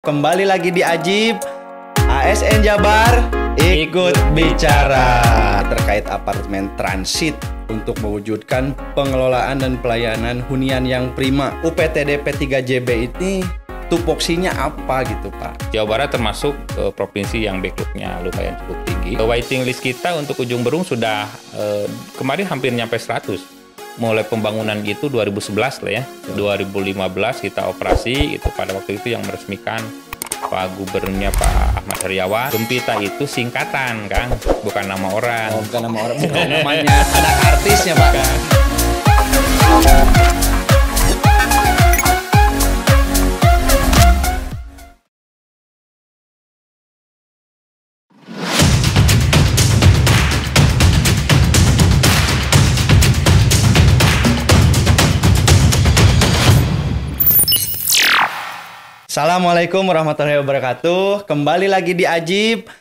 kembali lagi di Ajib. ASN Jabar ikut bicara terkait apartemen transit untuk mewujudkan pengelolaan dan pelayanan hunian yang prima. UPTD P3JB ini tupoksinya apa gitu Pak? Jawa Barat termasuk provinsi yang backlognya lumayan cukup tinggi. Waiting list kita untuk Ujung Berung sudah kemarin hampir nyampe 100. Mulai pembangunan itu 2011 lah ya. 2015 kita operasi, itu pada waktu itu yang meresmikan Pak Gubernurnya Pak Ahmad Heriawan. Gempita itu singkatan Kang, bukan nama orang. Oh, bukan nama orang, bukan namanya anak artisnya Pak. Assalamualaikum warahmatullahi wabarakatuh. Kembali lagi di Ajib.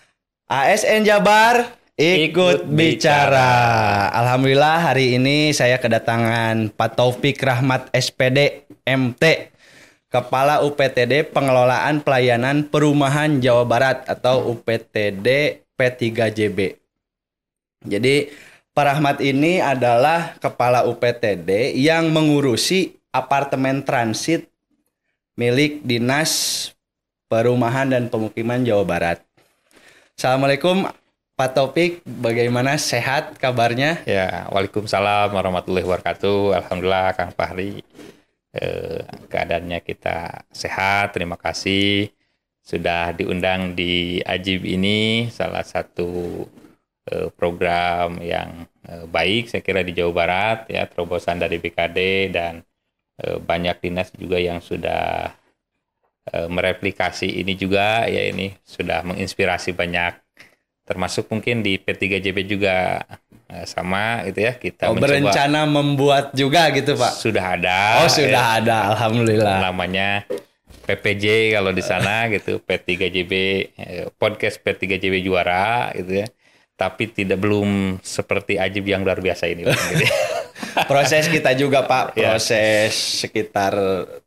ASN Jabar ikut bicara. Alhamdulillah hari ini saya kedatangan Pak Taufik Rahmat SPD MT, Kepala UPTD Pengelolaan Pelayanan Perumahan Jawa Barat atau UPTD P3JB. Jadi Pak Rahmat ini adalah Kepala UPTD yang mengurusi apartemen transit milik Dinas Perumahan dan Pemukiman Jawa Barat. Assalamualaikum Pak Taufik, bagaimana, sehat kabarnya? Ya, waalaikumsalam warahmatullahi wabarakatuh. Alhamdulillah Kang Fahri, keadaannya kita sehat. Terima kasih sudah diundang di Ajib ini, salah satu program yang baik saya kira di Jawa Barat ya, terobosan dari BKD dan banyak dinas juga yang sudah mereplikasi ini juga ya, ini sudah menginspirasi banyak, termasuk mungkin di P3JB juga sama gitu ya, kita berencana membuat juga gitu Pak? Sudah ada. Oh sudah ada, alhamdulillah. Namanya PPJ kalau di sana gitu, P3JB, podcast P3JB juara gitu ya, tapi belum seperti Ajib yang luar biasa ini. Gitu. Proses kita juga Pak, proses sekitar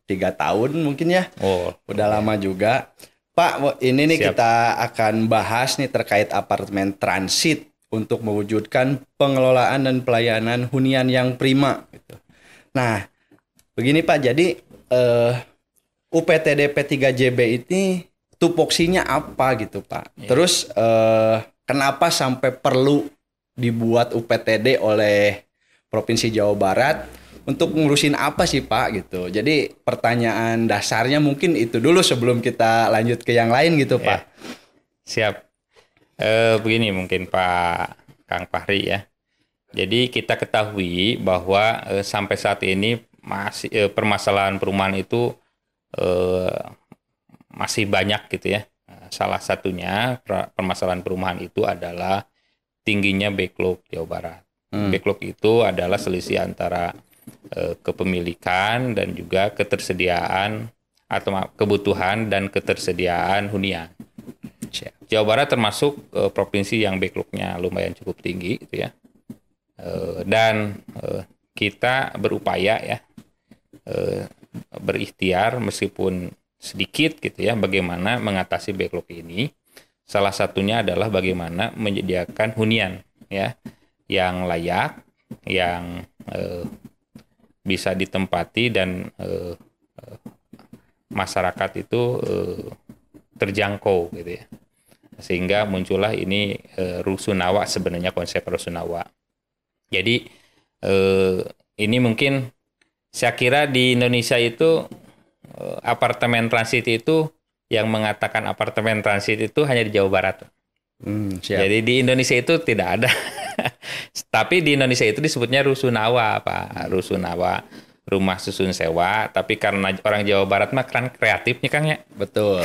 3 tahun mungkin ya. Oh, udah lama juga. Pak, ini nih kita akan bahas nih terkait apartemen transit untuk mewujudkan pengelolaan dan pelayanan hunian yang prima gitu. Nah, begini Pak, jadi UPTD P3JB ini tupoksinya apa gitu Pak? Terus kenapa sampai perlu dibuat UPTD oleh Provinsi Jawa Barat, untuk ngurusin apa sih Pak gitu. Jadi pertanyaan dasarnya mungkin itu dulu sebelum kita lanjut ke yang lain gitu Pak. Siap. Begini mungkin Pak Kang Fahri ya. Jadi kita ketahui bahwa sampai saat ini masih permasalahan perumahan itu masih banyak gitu ya. Salah satunya permasalahan perumahan itu adalah tingginya backlog Jawa Barat. Backlog itu adalah selisih antara kepemilikan dan juga ketersediaan atau kebutuhan dan ketersediaan hunian. Jawa Barat termasuk provinsi yang backlognya lumayan cukup tinggi gitu ya. Dan kita berupaya ya, berikhtiar meskipun sedikit gitu ya, bagaimana mengatasi backlog ini. Salah satunya adalah bagaimana menyediakan hunian ya yang layak, yang bisa ditempati dan masyarakat itu terjangkau gitu ya. Sehingga muncullah ini rusunawa, sebenarnya konsep rusunawa. Jadi ini mungkin saya kira di Indonesia itu apartemen transit itu, yang mengatakan apartemen transit itu hanya di Jawa Barat. Jadi di Indonesia itu tidak ada. Tapi di Indonesia itu disebutnya rusunawa Pak. Rusunawa, rumah susun sewa. Tapi karena orang Jawa Barat mah kan kreatifnya Kang ya. Betul.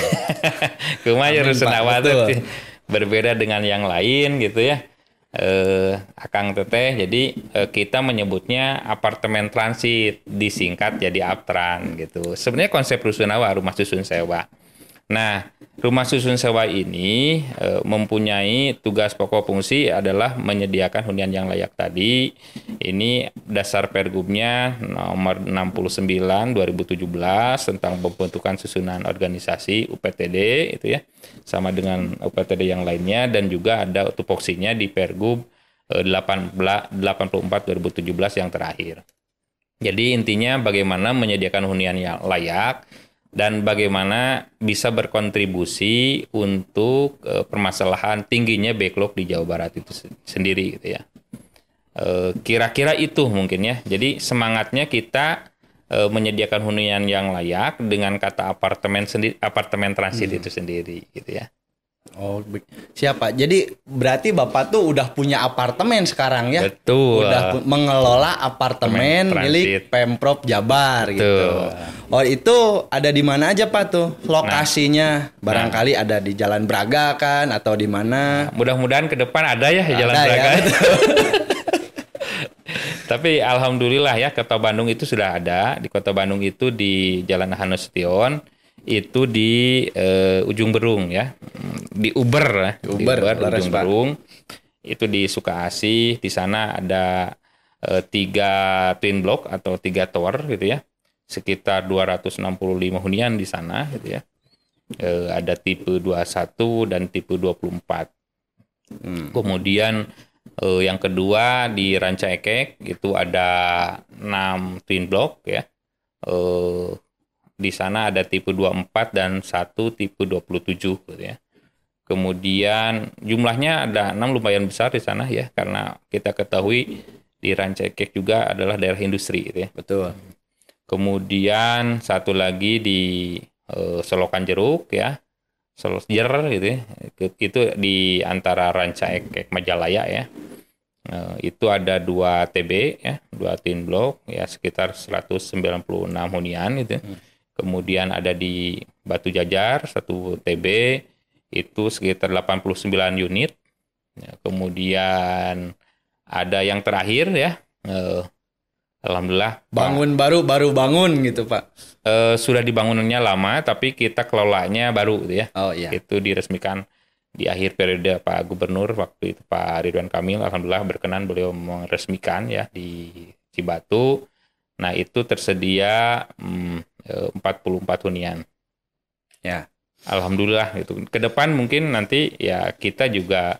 Kumanya rusunawa itu berbeda dengan yang lain gitu ya. Akang teteh, jadi kita menyebutnya apartemen transit, disingkat jadi APTRAN gitu. Sebenarnya konsep rusunawa, rumah susun sewa. Nah, rumah susun sewa ini mempunyai tugas pokok fungsi adalah menyediakan hunian yang layak tadi. Ini dasar Pergubnya nomor 69 2017 tentang pembentukan susunan organisasi UPTD itu ya. Sama dengan UPTD yang lainnya, dan juga ada tupoksinya di Pergub 84 2017 yang terakhir. Jadi intinya bagaimana menyediakan hunian yang layak dan bagaimana bisa berkontribusi untuk permasalahan tingginya backlog di Jawa Barat itu sendiri gitu ya. Kira-kira itu mungkin ya. Jadi semangatnya kita menyediakan hunian yang layak dengan kata apartemen transit itu sendiri gitu ya. Oh, siapa? Jadi berarti Bapak tuh udah punya apartemen sekarang ya? Betul. Udah mengelola apartemen milik Pemprov Jabar. Betul. Gitu. Oh, itu ada di mana aja Pak tuh lokasinya? Barangkali ada di Jalan Braga kan atau di mana? Mudah-mudahan ke depan ada ya Jalan Braga. Ya, tapi alhamdulillah ya, Kota Bandung itu sudah ada. Di Kota Bandung itu di Jalan Hanustion, itu di Ujung Berung ya, di Uber Ujung Berung, itu di Sukaasih. Di sana ada 3 twin block atau 3 tower gitu ya, sekitar 265 hunian di sana gitu ya. Ada tipe 21 dan tipe 24. Kemudian yang kedua di Ranca Ekek itu ada 6 twin block ya. Di sana ada tipe 24 dan 1 tipe 27 gitu ya. Kemudian jumlahnya ada 6, lumayan besar di sana ya, karena kita ketahui di Ranca Ekek juga adalah daerah industri gitu ya. Betul. Kemudian satu lagi di Selokan Jeruk ya. Selosjer gitu ya. Itu di antara Ranca Ekek Majalaya ya. Itu ada 2 TB ya, 2 twin block ya, sekitar 196 hunian gitu. Kemudian ada di Batu Jajar 1 TB itu sekitar 89 unit. Ya, kemudian ada yang terakhir ya, alhamdulillah baru bangun gitu Pak. Sudah dibangunannya lama tapi kita kelolanya baru gitu ya. Oh iya. Itu diresmikan di akhir periode Pak Gubernur waktu itu, Pak Ridwan Kamil. Alhamdulillah berkenan beliau meresmikan ya di Cibatu. Nah itu tersedia 44 hunian. Ya. Alhamdulillah itu. Ke depan mungkin nanti ya kita juga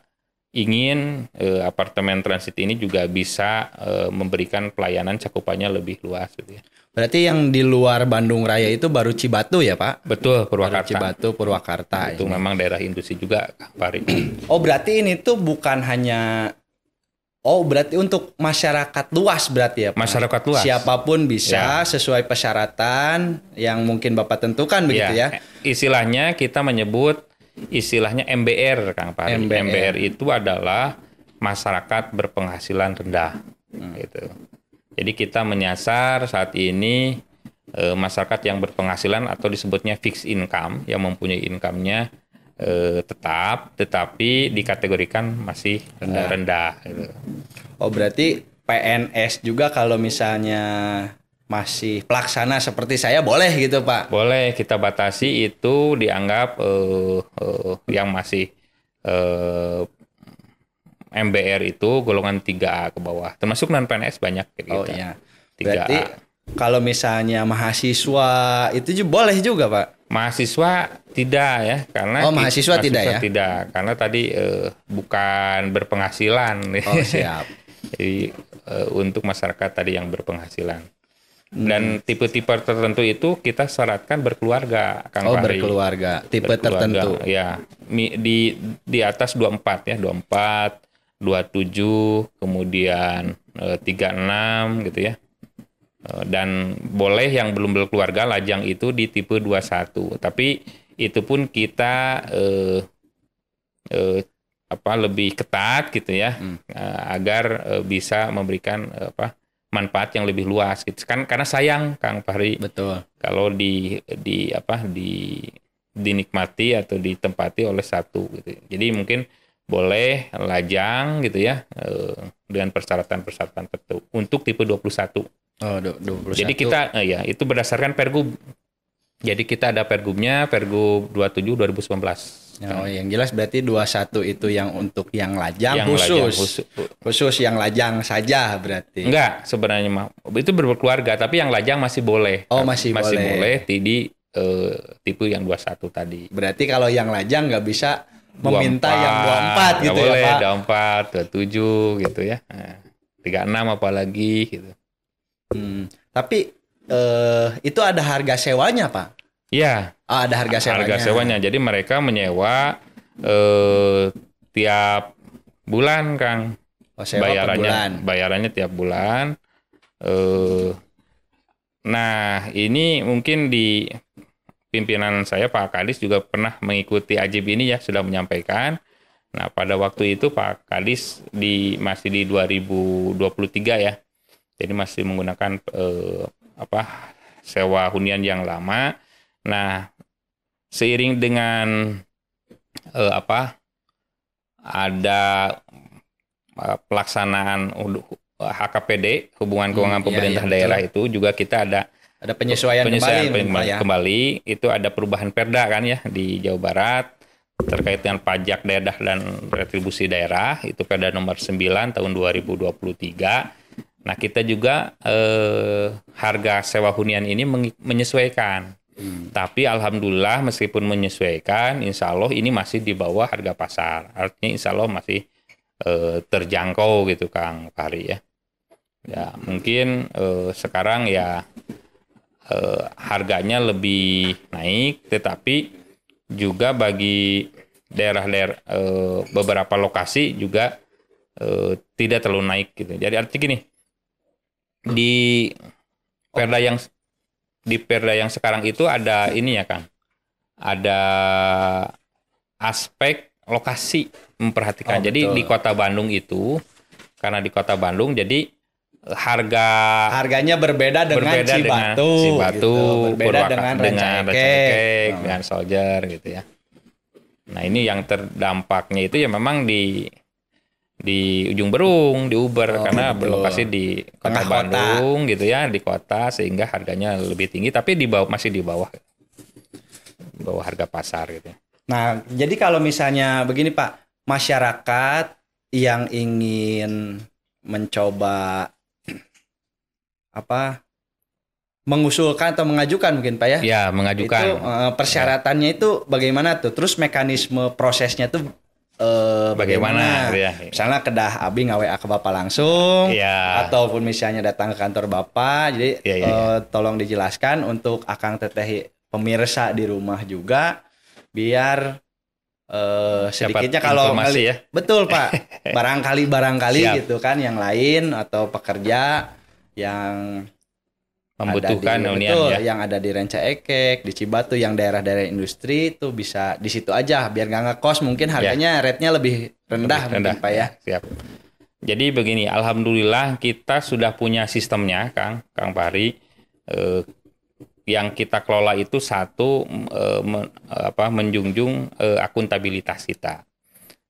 ingin apartemen transit ini juga bisa memberikan pelayanan cakupannya lebih luas gitu ya. Berarti yang di luar Bandung Raya itu baru Cibatu ya Pak? Betul, Purwakarta. Cibatu, Purwakarta. Itu memang daerah industri juga, Pak Ri. Oh berarti ini tuh bukan hanya... Oh berarti untuk masyarakat luas berarti ya Pak? Masyarakat luas. Siapapun bisa sesuai persyaratan yang mungkin Bapak tentukan begitu ya? Istilahnya kita menyebut istilahnya MBR, Kang Pari. MBR itu adalah masyarakat berpenghasilan rendah. Gitu. Jadi kita menyasar saat ini masyarakat yang berpenghasilan atau disebutnya fixed income, yang mempunyai income-nya tetap, tetapi dikategorikan masih rendah. Gitu. Oh berarti PNS juga kalau misalnya masih pelaksana seperti saya boleh gitu Pak? Boleh, kita batasi itu dianggap yang masih MBR itu golongan 3A ke bawah, termasuk non PNS banyak kayak gitu. Oh iya. Berarti kalau misalnya mahasiswa itu boleh juga Pak? Mahasiswa tidak ya, karena mahasiswa tidak ya? Tidak, karena tadi bukan berpenghasilan. Oh siap. Jadi untuk masyarakat tadi yang berpenghasilan. Dan tipe-tipe tertentu itu kita syaratkan berkeluarga, Kang Fahri. Berkeluarga, tipe tertentu. Ya, di atas 24 ya, 24, 27, kemudian 36 gitu ya. Dan boleh yang belum berkeluarga lajang itu di tipe 21. Tapi itu pun kita lebih ketat gitu ya, agar bisa memberikan manfaat yang lebih luas gitu. Kan karena sayang Kang Fahri. Betul. Kalau dinikmati atau ditempati oleh satu gitu. Jadi mungkin boleh lajang gitu ya, dengan persyaratan-persyaratan tertentu untuk tipe 21. Oh, 21. Jadi kita itu berdasarkan Pergub. Jadi kita ada pergubnya, Pergub 27 2019. Oh, yang jelas berarti 21 itu yang untuk yang lajang Yang khusus. lajang Khusus yang lajang saja berarti. Enggak, sebenarnya mah itu berkeluarga, tapi yang lajang masih boleh. Oh, masih boleh. Di tipe yang 21 tadi. Berarti kalau yang lajang nggak bisa meminta 24, yang 24 gitu boleh, ya, Pak. 24, 27 gitu ya. Nah, 36 apalagi gitu. Tapi itu ada harga sewanya, Pak? Iya. Ada harga sewanya. Harga sewanya. Jadi mereka menyewa tiap bulan, Kang. Sewa per bulan. Bayarannya tiap bulan. Nah, ini mungkin di pimpinan saya Pak Kadis juga pernah mengikuti AJB ini ya, sudah menyampaikan. Nah, pada waktu itu Pak Kadis masih di 2023 ya. Jadi masih menggunakan sewa hunian yang lama. Nah, seiring dengan ada pelaksanaan HKPD, hubungan keuangan pemerintah daerah itu juga kita ada penyesuaian kembali, itu ada perubahan perda kan ya di Jawa Barat terkait dengan pajak daerah dan retribusi daerah, itu Perda nomor 9 tahun 2023. Nah, kita juga harga sewa hunian ini menyesuaikan. Tapi alhamdulillah meskipun menyesuaikan, insya Allah ini masih di bawah harga pasar. Artinya insya Allah masih terjangkau gitu Kang Fahri ya. Ya mungkin sekarang ya harganya lebih naik, tetapi juga bagi daerah-daerah beberapa lokasi juga tidak terlalu naik gitu. Jadi artinya gini, di perda yang sekarang itu ada ini ya Kang, ada aspek lokasi memperhatikan. Jadi di Kota Bandung itu, karena di Kota Bandung jadi harganya berbeda dengan Cibatu gitu. Berbeda dengan Rancaekek, dengan Soldier gitu ya. Nah, ini yang terdampaknya itu ya memang di Ujung Berung, di Uber, karena berlokasi di Kota Bandung gitu ya, di kota, sehingga harganya lebih tinggi, tapi masih di bawah harga pasar gitu. Nah, jadi kalau misalnya begini Pak, masyarakat yang ingin mencoba mengusulkan atau mengajukan mungkin Pak ya? Ya, mengajukan. Itu persyaratannya itu bagaimana tuh? Terus mekanisme prosesnya tuh bagaimana? Ya. Misalnya kedah Abi ngawe ke Bapak langsung, ataupun misalnya datang ke kantor Bapak. Jadi tolong dijelaskan untuk Akang Teteh pemirsa di rumah juga, biar sedikitnya kalau ya. Betul Pak, barangkali gitu kan yang lain atau pekerja yang membutuhkan yang ada di Rancaekek, di Cibatu, yang daerah-daerah industri itu bisa di situ aja biar nggak ngekos, mungkin harganya rate-nya lebih rendah mungkin Pak ya. Siap. Jadi begini, alhamdulillah kita sudah punya sistemnya Kang Fahri. Yang kita kelola itu satu menjunjung akuntabilitas kita.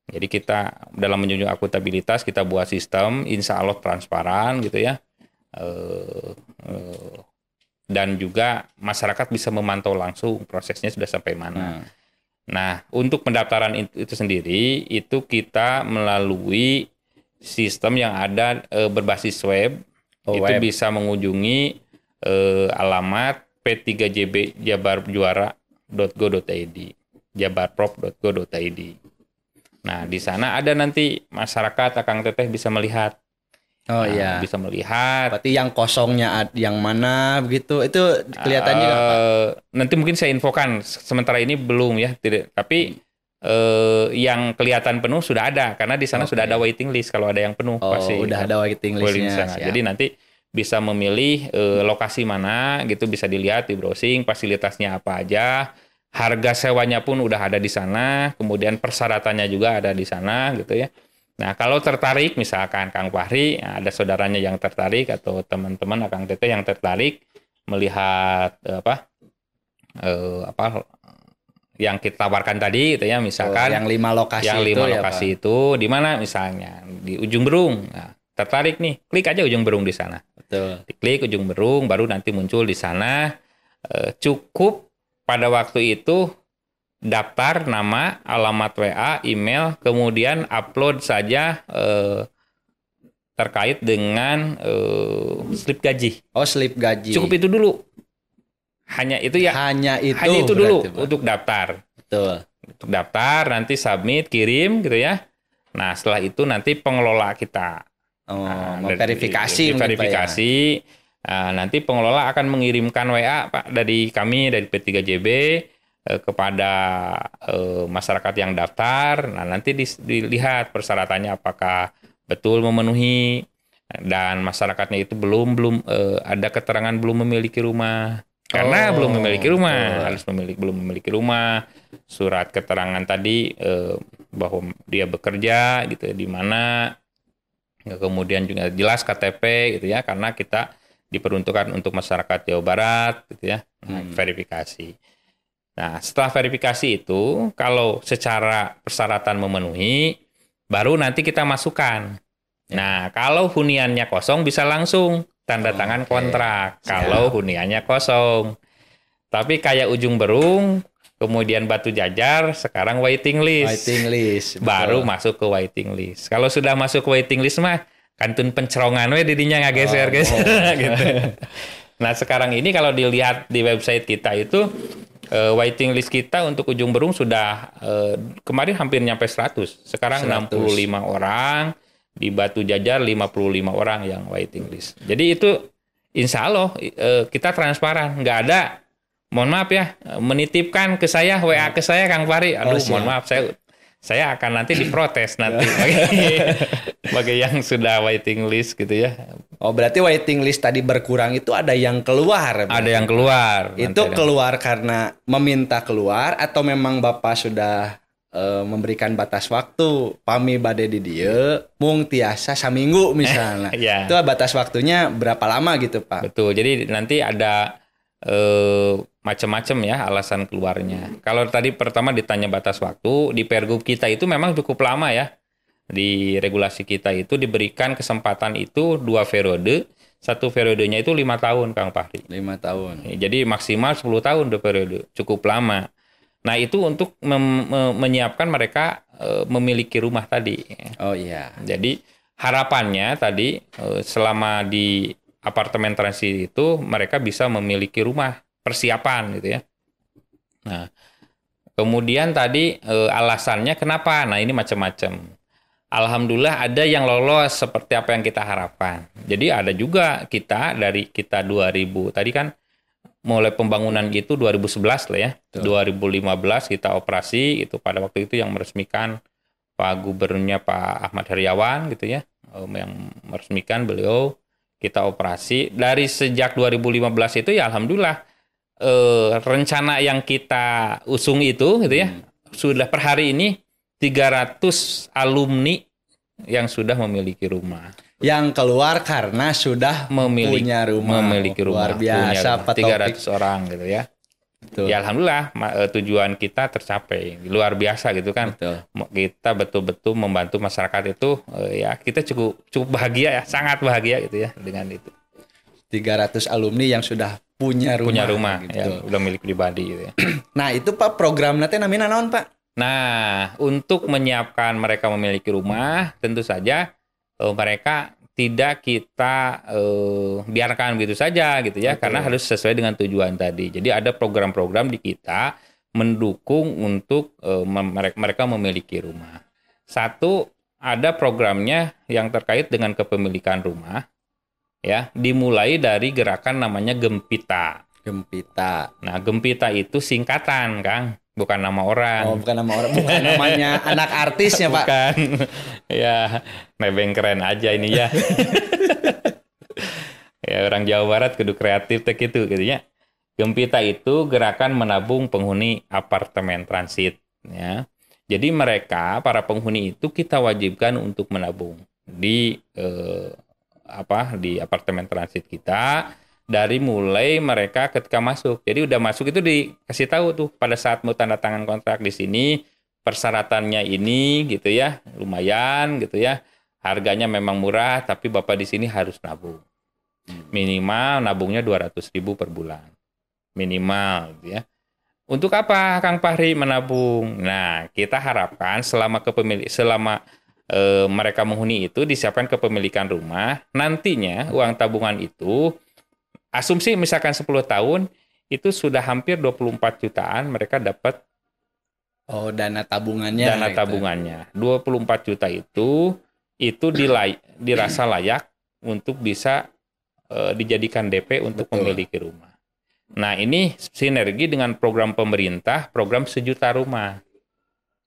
Jadi kita dalam menjunjung akuntabilitas kita buat sistem, insya Allah transparan gitu ya. Dan juga masyarakat bisa memantau langsung prosesnya sudah sampai mana. Nah, untuk pendaftaran itu sendiri itu kita melalui sistem yang ada berbasis web. Bisa mengunjungi alamat p3jb.jabarjuara.go.id, jabarprop.go.id. Nah, di sana ada nanti masyarakat Akang Teteh bisa melihat. Bisa melihat. Berarti yang kosongnya yang mana begitu, itu kelihatan juga Pak? Nanti mungkin saya infokan, sementara ini belum ya, tidak. Tapi yang kelihatan penuh sudah ada, karena di sana sudah ada waiting list. Kalau ada yang penuh pasti udah ada waiting listnya. Jadi nanti bisa memilih lokasi mana gitu, bisa dilihat di browsing fasilitasnya apa aja, harga sewanya pun udah ada di sana, kemudian persyaratannya juga ada di sana gitu ya. Nah, kalau tertarik misalkan Kang Fahri, ada saudaranya yang tertarik atau teman-teman Akang Teteh yang tertarik melihat yang kita tawarkan tadi gitu ya, misalkan yang 5 lokasi itu di mana, misalnya di Ujung Berung. Nah, tertarik nih, klik aja Ujung Berung di sana. Betul. Diklik Ujung Berung, baru nanti muncul di sana. Cukup pada waktu itu daftar nama, alamat WA, email, kemudian upload saja terkait dengan slip gaji. Oh, slip gaji. Cukup itu dulu. Hanya itu ya. Hanya itu dulu berarti, Pak. untuk daftar. Betul. Untuk daftar, nanti submit, kirim gitu ya. Nah, setelah itu nanti pengelola kita. Verifikasi. Verifikasi. Nanti pengelola akan mengirimkan WA Pak dari kami dari P3JB kepada masyarakat yang daftar. Nah, nanti dilihat persyaratannya apakah betul memenuhi, dan masyarakatnya itu belum ada keterangan belum memiliki rumah. Karena belum memiliki rumah, harus belum memiliki rumah, surat keterangan tadi bahwa dia bekerja gitu di mana, kemudian juga jelas KTP gitu ya, karena kita diperuntukkan untuk masyarakat Jawa Barat gitu ya. Verifikasi. Nah, setelah verifikasi itu, kalau secara persyaratan memenuhi, baru nanti kita masukkan. Nah, kalau huniannya kosong bisa langsung tanda tangan kontrak. Kalau huniannya kosong. Tapi kayak Ujung Berung, kemudian Batu Jajar, sekarang waiting list. Waiting list. Baru masuk ke waiting list. Kalau sudah masuk ke waiting list mah, kantun pencerongan we didinya ngageser guys. Gitu. Nah, sekarang ini kalau dilihat di website kita itu, waiting list kita untuk Ujung Berung sudah kemarin hampir nyampe 100. Sekarang 65 orang. Di Batu Jajar 55 orang yang waiting list. Jadi itu insya Allah kita transparan. Nggak ada, mohon maaf ya, menitipkan ke saya, WA ke saya Kang Fahri. Aduh, mohon maaf, saya akan nanti diprotes nanti bagi yang sudah waiting list gitu ya. Oh, berarti waiting list tadi berkurang itu ada yang keluar. Berarti. Ada yang keluar. Itu keluar karena meminta keluar atau memang Bapak sudah memberikan batas waktu, pami bade di dieu mung tiasa saminggu misalnya. Itu batas waktunya berapa lama gitu, Pak? Betul. Jadi nanti ada macam-macam ya alasan keluarnya. Kalau tadi pertama ditanya batas waktu, di Pergub kita itu memang cukup lama ya. Di regulasi kita itu diberikan kesempatan itu 2 periode. 1 periodenya itu 5 tahun, Kang Fahri. 5 tahun. Jadi maksimal 10 tahun 2 periode. Cukup lama. Nah, itu untuk menyiapkan mereka memiliki rumah tadi. Oh iya. Jadi harapannya tadi selama di apartemen transit itu mereka bisa memiliki rumah, persiapan gitu ya. Nah, kemudian tadi alasannya kenapa? Nah, ini macam-macam. Alhamdulillah ada yang lolos seperti apa yang kita harapkan. Jadi ada juga dari kita 2000 tadi kan mulai pembangunan gitu 2011 lah ya. Betul. 2015 kita operasi itu, pada waktu itu yang meresmikan Pak Gubernurnya Pak Ahmad Heriawan gitu ya. Yang meresmikan beliau, kita operasi. Dari sejak 2015 itu ya alhamdulillah rencana yang kita usung itu gitu ya. Sudah per hari ini 300 alumni yang sudah memiliki rumah. Yang keluar karena sudah punya rumah. Memiliki rumah. Luar biasa, Pak Taufik. 300 orang gitu ya. Betul. Ya alhamdulillah tujuan kita tercapai. Luar biasa gitu kan. Betul. Kita betul-betul membantu masyarakat itu ya kita cukup bahagia ya, sangat bahagia gitu ya dengan itu. 300 alumni yang sudah punya rumah gitu. Ya, udah milik pribadi gitu ya. Nah, itu Pak program nanti namanya naon, Pak? Nah, untuk menyiapkan mereka memiliki rumah, tentu saja mereka tidak kita biarkan begitu saja gitu ya. Betul. Karena harus sesuai dengan tujuan tadi. Jadi ada program-program di kita mendukung untuk mereka memiliki rumah. Satu, ada programnya yang terkait dengan kepemilikan rumah ya, dimulai dari gerakan namanya Gempita. Gempita. Nah, Gempita itu singkatan, Kang. Bukan nama orang. Oh, bukan nama orang. Bukan namanya anak artisnya, Pak. Bukan. Ya, nebeng keren aja ini ya. Ya, orang Jawa Barat kudu kreatif teh gitu ya. Gempita itu gerakan menabung penghuni apartemen transit ya. Jadi mereka para penghuni itu kita wajibkan untuk menabung di di apartemen transit kita. Dari mulai mereka ketika masuk. Jadi udah masuk itu dikasih tahu tuh pada saat mau tanda tangan kontrak di sini, persyaratannya ini gitu ya, lumayan gitu ya. Harganya memang murah tapi Bapak di sini harus nabung. Minimal nabungnya 200.000 per bulan. Minimal gitu ya. Untuk apa Kang Fahri menabung? Nah, kita harapkan selama mereka menghuni itu disiapkan kepemilikan rumah, nantinya uang tabungan itu asumsi misalkan 10 tahun itu sudah hampir 24 jutaan mereka dapat dana tabungannya dana gitu. tabungannya. 24 juta itu dirasa layak untuk bisa dijadikan DP untuk Betul. memiliki rumah. Nah, ini sinergi dengan program pemerintah, program sejuta rumah.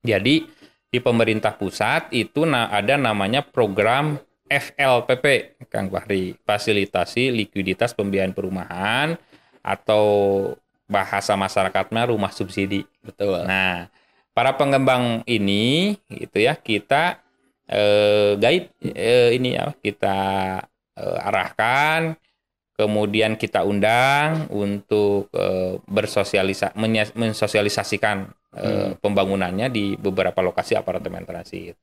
Jadi, di pemerintah pusat itu ada namanya program FLPP, Kang Fahri, Fasilitasi Likuiditas Pembiayaan Perumahan, atau bahasa masyarakatnya rumah subsidi. Betul. Nah, para pengembang ini gitu ya, kita guide kita arahkan, kemudian kita undang untuk mensosialisasikan pembangunannya di beberapa lokasi apartemen transit.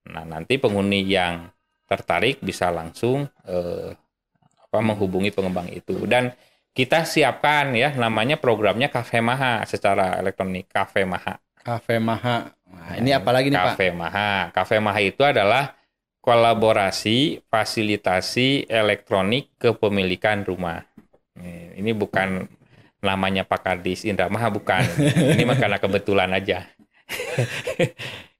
Nah, nanti penghuni yang tertarik bisa langsung menghubungi pengembang itu. Dan kita siapkan ya, namanya programnya Cafe Maha secara elektronik, Cafe Maha. Cafe Maha. Nah, ini apalagi nih Pak? Cafe Maha. Cafe Maha itu adalah kolaborasi fasilitasi elektronik kepemilikan rumah. Ini bukan namanya Pak Kadis Indra Maha, bukan. Ini mah karena kebetulan aja.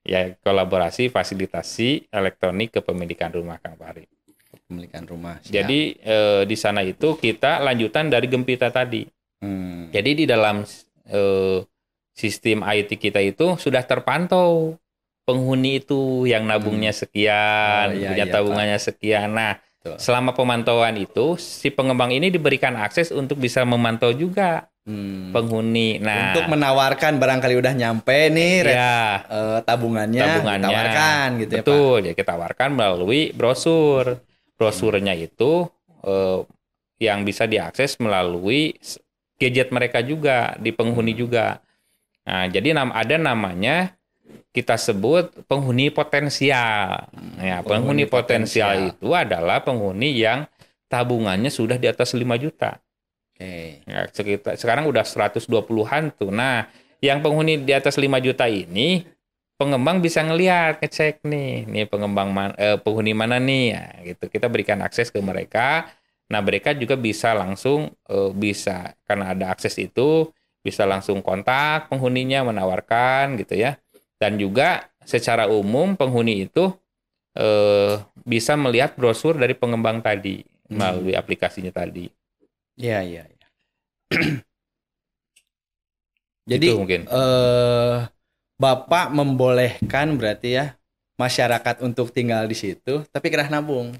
Ya, kolaborasi fasilitasi elektronik kepemilikan rumah, Kang Fahri. Kepemilikan rumah. Siap. Jadi di sana itu kita lanjutan dari Gempita tadi. Jadi di dalam sistem IT kita itu sudah terpantau penghuni itu yang nabungnya sekian, punya tabungannya Pak. Sekian. Nah, betul. Selama pemantauan itu, si pengembang ini diberikan akses untuk bisa memantau juga penghuni. Nah, untuk menawarkan barangkali udah nyampe nih tabungannya ditawarkan gitu betul, ya Pak. Betul, ya kita tawarkan melalui brosur. Brosurnya itu yang bisa diakses melalui gadget mereka juga, di penghuni juga. Nah, jadi ada namanya kita sebut penghuni potensial. Ya, penghuni potensial itu adalah penghuni yang tabungannya sudah di atas 5 juta. Ya, sekarang udah 120-an tuh. Nah, yang penghuni di atas 5 juta ini pengembang bisa ngecek nih penghuni mana nih, ya, gitu. Kita berikan akses ke mereka. Nah, mereka juga bisa langsung karena ada akses itu bisa langsung kontak penghuninya, menawarkan gitu ya. Dan juga secara umum penghuni itu bisa melihat brosur dari pengembang tadi melalui aplikasinya tadi. Iya. Jadi mungkin Bapak membolehkan berarti ya masyarakat untuk tinggal di situ, tapi kedah nabung.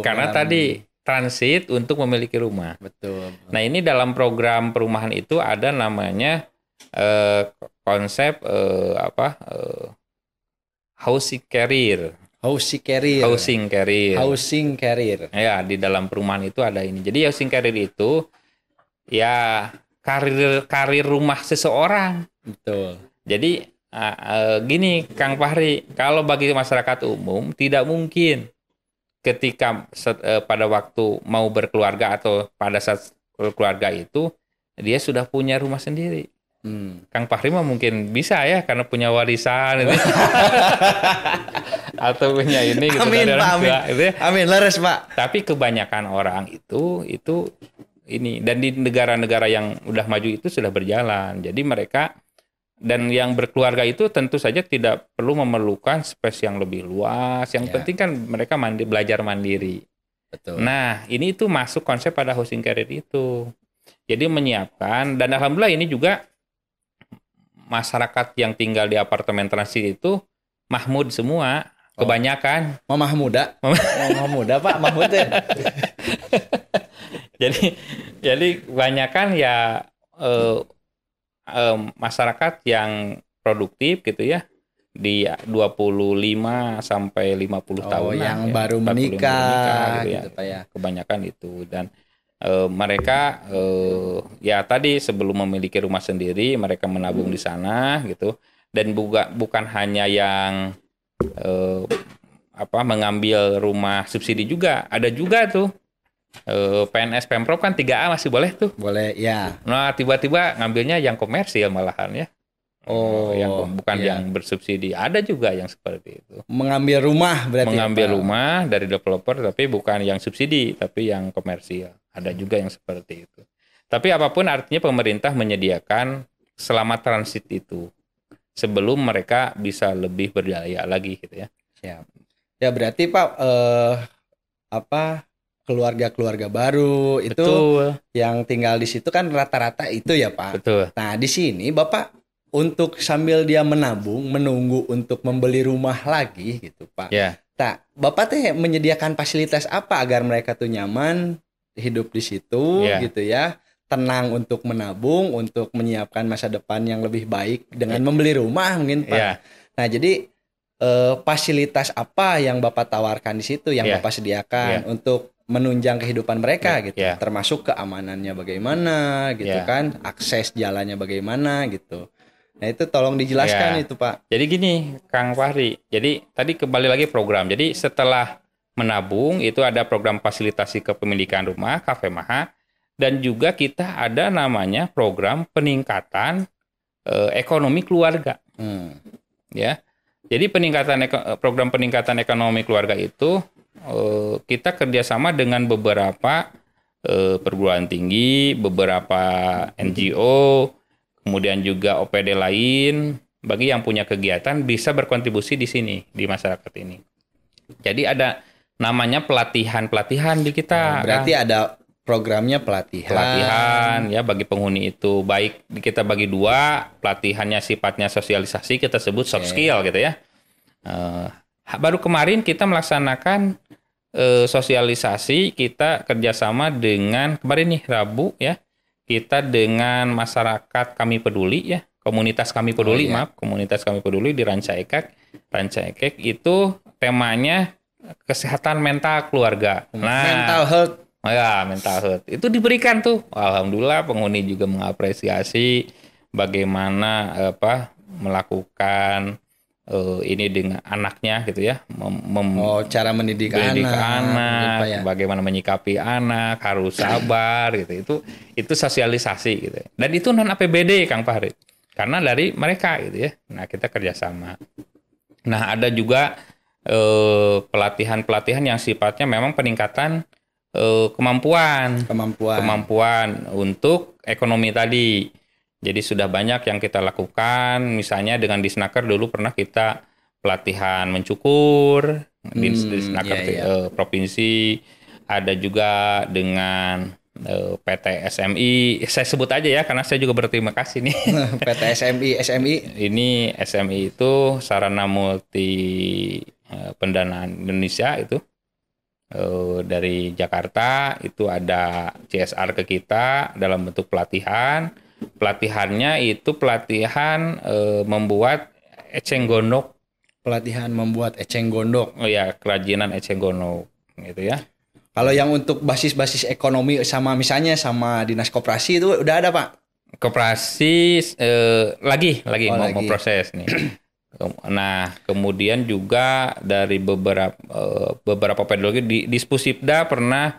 Karena tadi transit untuk memiliki rumah. Betul. Nah, ini dalam program perumahan itu ada namanya konsep housing carrier. Ya, di dalam perumahan itu ada ini. Jadi housing carrier itu ya karir rumah seseorang. Betul. Jadi gini Kang Fahri, kalau bagi masyarakat umum tidak mungkin ketika pada waktu mau berkeluarga atau pada saat berkeluarga itu dia sudah punya rumah sendiri. Kang Fahri mah mungkin bisa ya karena punya warisan itu. Atau punya ini gitu. Amin Pak, amin. Gitu ya. Amin, leres Pak. Tapi kebanyakan orang itu ini, dan di negara-negara yang udah maju itu sudah berjalan. Jadi mereka dan yang berkeluarga itu tentu saja tidak perlu memerlukan space yang lebih luas. Yang penting kan mereka belajar mandiri. Betul. Nah, ini itu masuk konsep pada housing carrier itu. Jadi menyiapkan, dan alhamdulillah ini juga masyarakat yang tinggal di apartemen transit itu Mahmud semua, kebanyakan. Mamah muda Pak, Mahmud ya. jadi kebanyakan ya masyarakat yang produktif gitu ya, di 25 sampai 50 tahun yang baru menikah gitu Pak ya. Kebanyakan itu, dan mereka ya tadi sebelum memiliki rumah sendiri mereka menabung di sana gitu, dan bukan hanya yang mengambil rumah subsidi juga, ada juga tuh PNS Pemprov kan 3A masih boleh tuh. Boleh, ya. Nah, tiba-tiba ngambilnya yang komersil malahan ya. Bukan iya. yang bersubsidi. Ada juga yang seperti itu. Mengambil rumah berarti. Mengambil Pak? rumah dari developer tapi bukan yang subsidi, tapi yang komersil. Ada juga yang seperti itu. Tapi apapun artinya pemerintah menyediakan selama transit itu sebelum mereka bisa lebih berdaya lagi gitu ya. Siap. Ya berarti Pak keluarga-keluarga baru itu Betul. yang tinggal di situ kan rata-rata itu ya Pak. Betul. Nah di sini Bapak untuk sambil dia menabung menunggu untuk membeli rumah lagi gitu Pak. Ya. Nah Bapak teh menyediakan fasilitas apa agar mereka tuh nyaman hidup di situ gitu ya, tenang untuk menabung, untuk menyiapkan masa depan yang lebih baik dengan membeli rumah mungkin Pak. Nah jadi fasilitas apa yang Bapak tawarkan di situ yang Bapak sediakan untuk menunjang kehidupan mereka gitu, termasuk keamanannya bagaimana gitu kan, akses jalannya bagaimana gitu. Nah itu tolong dijelaskan itu Pak. Jadi gini Kang Fahri, jadi tadi kembali lagi program. Jadi setelah menabung itu ada program fasilitasi kepemilikan rumah KFMH, dan juga kita ada namanya program peningkatan ekonomi keluarga. Ya. Jadi program peningkatan ekonomi keluarga itu kita kerjasama dengan beberapa perguruan tinggi, beberapa NGO, kemudian juga OPD lain, bagi yang punya kegiatan bisa berkontribusi di sini, di masyarakat ini. Jadi ada namanya pelatihan-pelatihan di kita. Berarti ada programnya pelatihan. Pelatihan ya bagi penghuni itu, baik kita bagi dua, pelatihannya sifatnya sosialisasi, kita sebut soft skill gitu ya. Baru kemarin kita melaksanakan sosialisasi, kita kerjasama dengan kemarin nih Rabu ya, kita dengan masyarakat Kami Peduli ya, komunitas Kami Peduli komunitas Kami Peduli di Ranca Ekek itu temanya kesehatan mental keluarga. Nah, mental health. Ya, mental health. Itu diberikan tuh. Alhamdulillah penghuni juga mengapresiasi bagaimana melakukan ini dengan anaknya gitu ya. Cara mendidik anak, bagaimana menyikapi anak, harus sabar gitu. Itu sosialisasi gitu. Dan itu non APBD Kang Fahri. Karena dari mereka gitu ya. Nah, kita kerjasama. Nah, ada juga pelatihan-pelatihan yang sifatnya memang peningkatan kemampuan untuk ekonomi tadi. Jadi sudah banyak yang kita lakukan, misalnya dengan Disnaker dulu pernah kita pelatihan mencukur di Disnaker provinsi, ada juga dengan PT SMI, saya sebut aja ya karena saya juga berterima kasih nih. PT SMI. Ini SMI itu Sarana Multi Pendanaan Indonesia itu. Dari Jakarta itu ada CSR ke kita dalam bentuk pelatihan. Pelatihannya itu pelatihan membuat eceng gondok. Pelatihan membuat eceng gondok. Oh ya, kerajinan eceng gondok gitu ya. Kalau yang untuk basis-basis ekonomi sama misalnya sama dinas koperasi itu udah ada Pak? Koperasi lagi mau proses nih. Nah, kemudian juga dari beberapa pedologi di Dispusipda pernah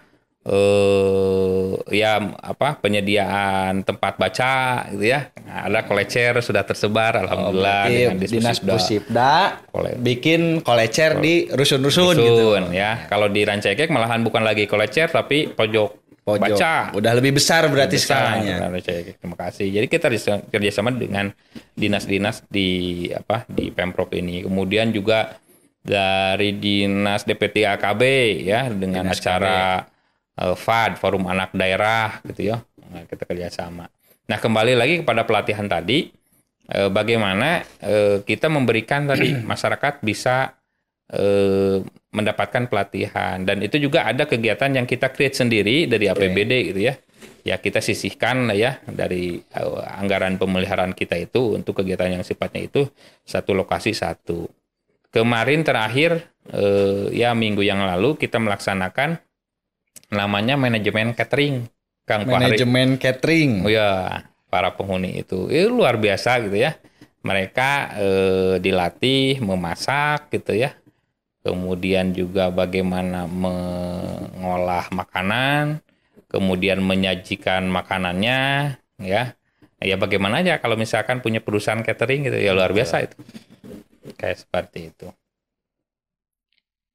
penyediaan tempat baca gitu ya. Nah, ada kolecer sudah tersebar alhamdulillah dengan Dispusipda bikin kolecer di rusun-rusun gitu ya. Kalau di Ranca Ekek malahan bukan lagi kolecer tapi pojok baca. Udah lebih besar berarti skalanya. Terima kasih. Jadi kita kerjasama dengan dinas-dinas di Pemprov ini. Kemudian juga dari dinas DPT AKB ya dengan dinas acara FAD, Forum Anak Daerah gitu ya. Nah, kita kerjasama. Nah, kembali lagi kepada pelatihan tadi, bagaimana kita memberikan tadi masyarakat bisa mendapatkan pelatihan, dan itu juga ada kegiatan yang kita create sendiri dari APBD gitu ya. Ya kita sisihkan ya dari anggaran pemeliharaan kita itu untuk kegiatan yang sifatnya itu satu lokasi satu. Kemarin terakhir minggu yang lalu kita melaksanakan namanya manajemen catering, Kang Fahri. Manajemen catering. Oh ya, para penghuni itu luar biasa gitu ya. Mereka dilatih memasak gitu ya. kemudian juga bagaimana mengolah makanan, kemudian menyajikan makanannya, ya. Ya bagaimana aja kalau misalkan punya perusahaan catering gitu, ya luar biasa itu. Kayak seperti itu.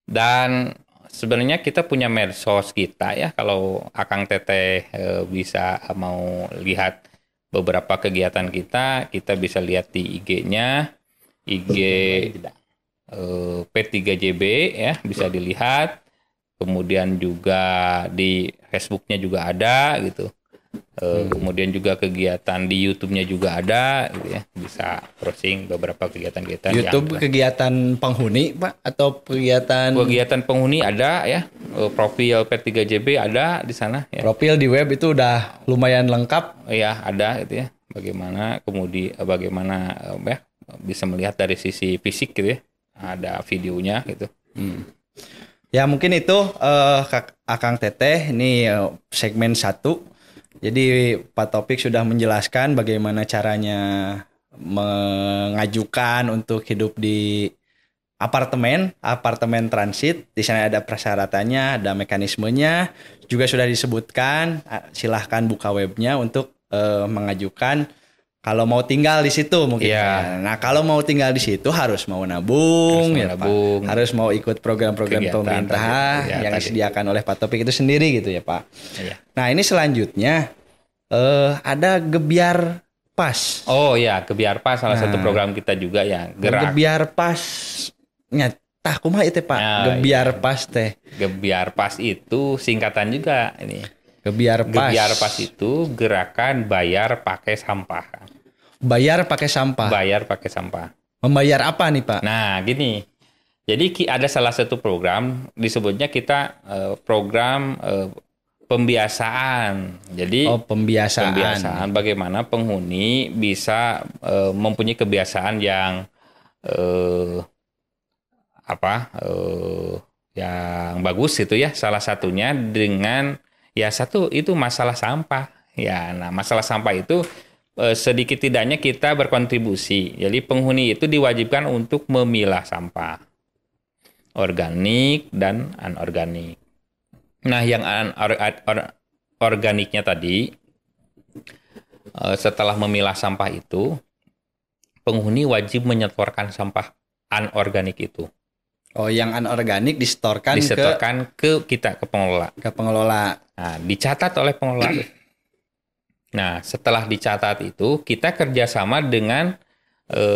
Dan sebenarnya kita punya medsos kita ya, kalau Akang Teteh bisa mau lihat beberapa kegiatan kita bisa lihat di IG-nya, IG P3JB ya, bisa dilihat. Kemudian juga di Facebook-nya juga ada gitu. Kemudian juga kegiatan di YouTube-nya juga ada gitu ya. Bisa browsing beberapa kegiatan-kegiatan. YouTube kegiatan penghuni Pak atau kegiatan penghuni ada ya. Profil P3JB ada di sana ya. Profil di web itu udah lumayan lengkap. Ya, ada gitu ya. Bagaimana ya, bisa melihat dari sisi fisik gitu ya. Ada videonya gitu. Ya mungkin itu Akang Teteh ini segmen 1. Jadi Pak Taufik sudah menjelaskan bagaimana caranya mengajukan untuk hidup di apartemen transit. Di sana ada persyaratannya, ada mekanismenya, juga sudah disebutkan. Silahkan buka webnya untuk mengajukan kalau mau tinggal di situ mungkin. Ya. Nah kalau mau tinggal di situ harus mau nabung, Pak. Harus mau ikut program-program pemerintah yang disediakan oleh Pak Taufik itu sendiri gitu ya Pak. Ya. Nah ini selanjutnya ada Gebiar Pas. Oh ya, Gebiar Pas salah satu program kita juga ya. Gebiar Pas, tah kumaha itu Pak? Gebiar Pas teh. Gebiar Pas itu singkatan juga ini. Gebiar Pas itu gerakan bayar pakai sampah. Bayar pakai sampah. Membayar apa nih Pak? Nah gini, jadi ada salah satu program disebutnya kita program pembiasaan. Jadi pembiasaan bagaimana penghuni bisa mempunyai kebiasaan yang yang bagus gitu ya. Salah satunya dengan satu itu masalah sampah. Ya, nah masalah sampah itu sedikit tidaknya kita berkontribusi. Jadi penghuni itu diwajibkan untuk memilah sampah organik dan anorganik. Nah, yang organiknya tadi setelah memilah sampah itu penghuni wajib menyetorkan sampah anorganik itu. Oh, yang anorganik disetorkan ke kita, ke pengelola. Nah, dicatat oleh pengelola. Nah, setelah dicatat itu, kita kerjasama dengan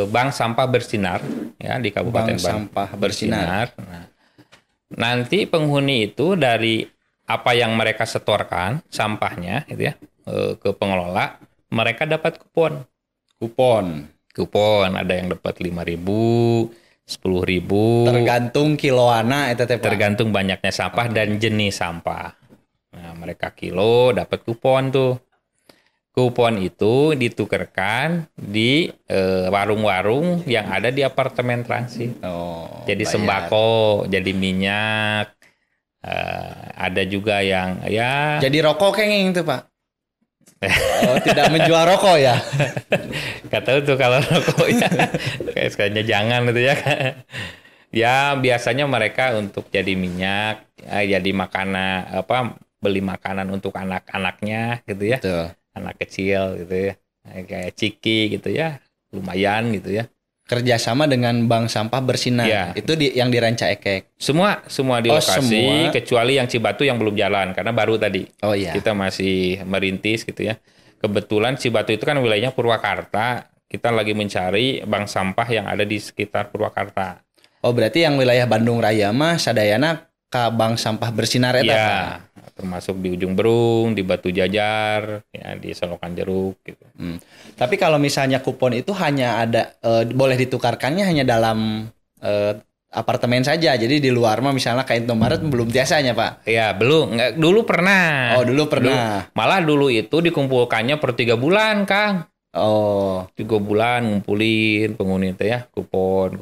Bank Sampah Bersinar ya di Kabupaten Sampah Bersinar. Nah, nanti penghuni itu dari apa yang mereka setorkan sampahnya, gitu ya, ke pengelola, mereka dapat kupon. Ada yang dapat 5.000, 10.000. Tergantung kiloana itu teh. Tergantung banyaknya sampah dan jenis sampah. Nah, mereka kilo dapat kupon tuh. Kupon itu ditukarkan di warung-warung yang ada di apartemen transit. Jadi bayar. Sembako, jadi minyak, ada juga yang ya. Jadi rokok kenging itu Pak. Tidak menjual rokok ya? Gak tahu tuh kalau rokok ya. Kayaknya jangan gitu ya. Ya biasanya mereka untuk jadi minyak, jadi makanan beli makanan untuk anak-anaknya gitu ya. Betul. Anak kecil gitu ya, kayak ciki gitu ya, lumayan gitu ya. Kerjasama dengan Bank Sampah Bersinar, ya. Itu yang di Ranca Ekek. Semua di lokasi, kecuali yang Cibatu yang belum jalan karena baru tadi. Oh iya. Kita masih merintis gitu ya. Kebetulan Cibatu itu kan wilayahnya Purwakarta. Kita lagi mencari bank sampah yang ada di sekitar Purwakarta. Oh berarti yang wilayah Bandung Raya mah sadayana ka Bank Sampah Bersinar eta. Ya. Termasuk di Ujung Berung, di Batu Jajar, ya di Solokan Jeruk gitu. Tapi kalau misalnya kupon itu hanya ada boleh ditukarkannya hanya dalam apartemen saja. Jadi di luar mah misalnya kayak Indomaret belum biasanya Pak. Ya belum, nggak, dulu pernah. Oh dulu pernah. Malah dulu itu dikumpulkannya per 3 bulan Kang. Oh 3 bulan ngumpulin penghuni itu ya kupon.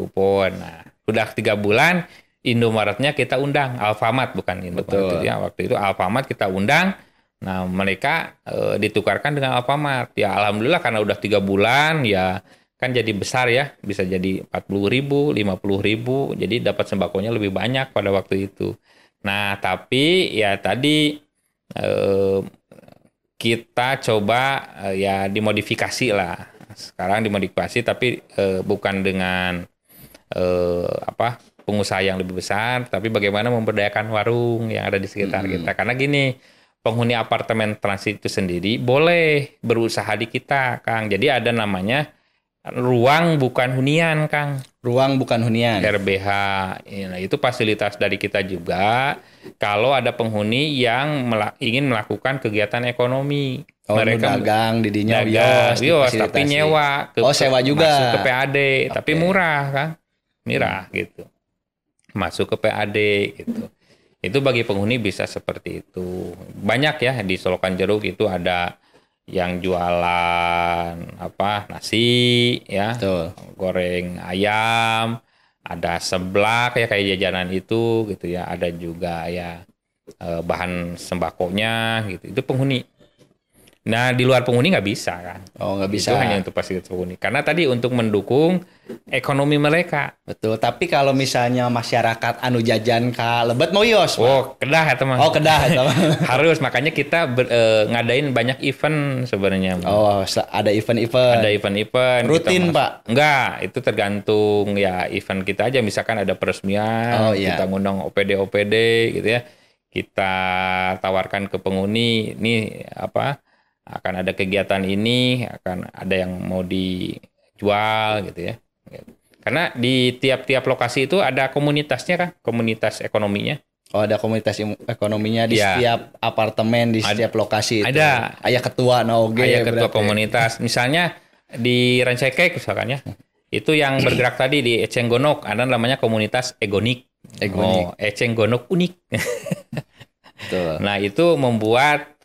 Nah udah 3 bulan. Indomaretnya kita undang, Alfamart bukan Indomaret ya. Waktu itu Alfamart kita undang. Nah, mereka ditukarkan dengan Alfamart. Ya alhamdulillah karena udah 3 bulan ya kan jadi besar ya, bisa jadi 40.000, 50.000, jadi dapat sembakonya lebih banyak pada waktu itu. Nah, tapi ya tadi eh, kita coba ya dimodifikasi lah. Sekarang dimodifikasi, tapi bukan dengan pengusaha yang lebih besar, tapi bagaimana memberdayakan warung yang ada di sekitar kita. Karena gini, penghuni apartemen transit itu sendiri boleh berusaha di kita, Kang. Jadi ada namanya ruang bukan hunian, Kang. Ruang bukan hunian. RBH. Nah, itu fasilitas dari kita juga. Kalau ada penghuni yang ingin melakukan kegiatan ekonomi, mereka dagang didinya wios tapi nyewa sewa juga. Masuk ke PAD, tapi murah, Kang. Murah gitu. Masuk ke PAD gitu. Itu bagi penghuni bisa seperti itu. Banyak ya di Solokan Jeruk itu ada yang jualan nasi ya, betul, goreng ayam, ada seblak ya kayak jajanan itu gitu ya, ada juga ya bahan sembakonya gitu. Itu penghuni. Nah, di luar penghuni nggak bisa kan? Oh, nggak bisa. Itu hanya untuk fasilitas penghuni. Karena tadi untuk mendukung ekonomi mereka. Betul. Tapi kalau misalnya masyarakat anu jajan ka Lebet mau yos, Pak? Oh, kedah ya teman. Oh, kedah ya teman. Harus, makanya kita ngadain banyak event sebenarnya. Oh, ada event-event. Ada event-event. Rutin, Pak? Enggak, itu tergantung ya event kita aja. Misalkan ada peresmian, kita ngundang OPD gitu ya. Kita tawarkan ke penghuni, ini akan ada kegiatan ini, akan ada yang mau dijual gitu ya. Karena di tiap-tiap lokasi itu ada komunitasnya kan, komunitas ekonominya. Oh, ada komunitas ekonominya di setiap apartemen, di setiap lokasi itu. Ada. Ayah ketua naoge. Ayah ketua komunitas. Misalnya di Rancaikek misalkan ya. Itu yang bergerak tadi di Eceng Gondok, ada namanya komunitas Egonik. Oh, Eceng Gondok unik. Nah, itu membuat